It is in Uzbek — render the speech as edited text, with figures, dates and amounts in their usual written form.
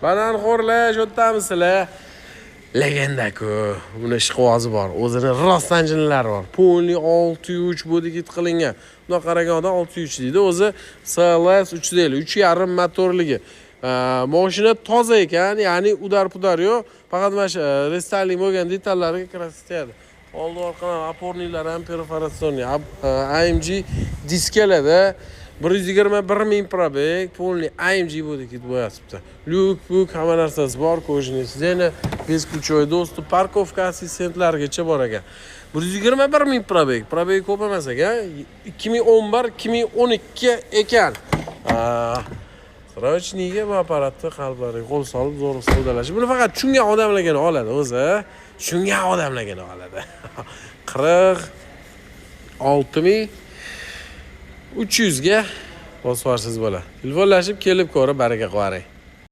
Bananxo'rlar, o'tamisizlar. Legenda-ku. Buni ishqivozi bor. O'zini rostlanjinlari bor. Polni 603 bodikit qilingan. Buni qaraganda 603 deydi. O'zi CLS 350, 3.5 motorligi. Mashina toza ekan, ya'ni udar-pudar yo'q. Faqat mana shu restyling bo'lgan detallariga krasitadi. Oldi orqadan opornilar ham perforatsionniy. AMG diskalarda 121 ming probeg, polni AMG bodikit bo'yasibdi. Lyuk, hamma narsasi bor, kojniy sizdeni, beskluchovoy dostуп, parkovka assistentlargacha bor ekan. 121 ming probeg. Probeg ko'p emas ekan. 2011-2012 ekan. Srochniga bu apparatni qalblarga qo'l solib zo'r savdolash. Buni faqat tushungan odamlargina oladi o'zi. Tushungan odamlargina oladi. 46.300 ga bosvarsiz bo'ladi. Telefonlashib kelib ko'rib baraka qo'ring.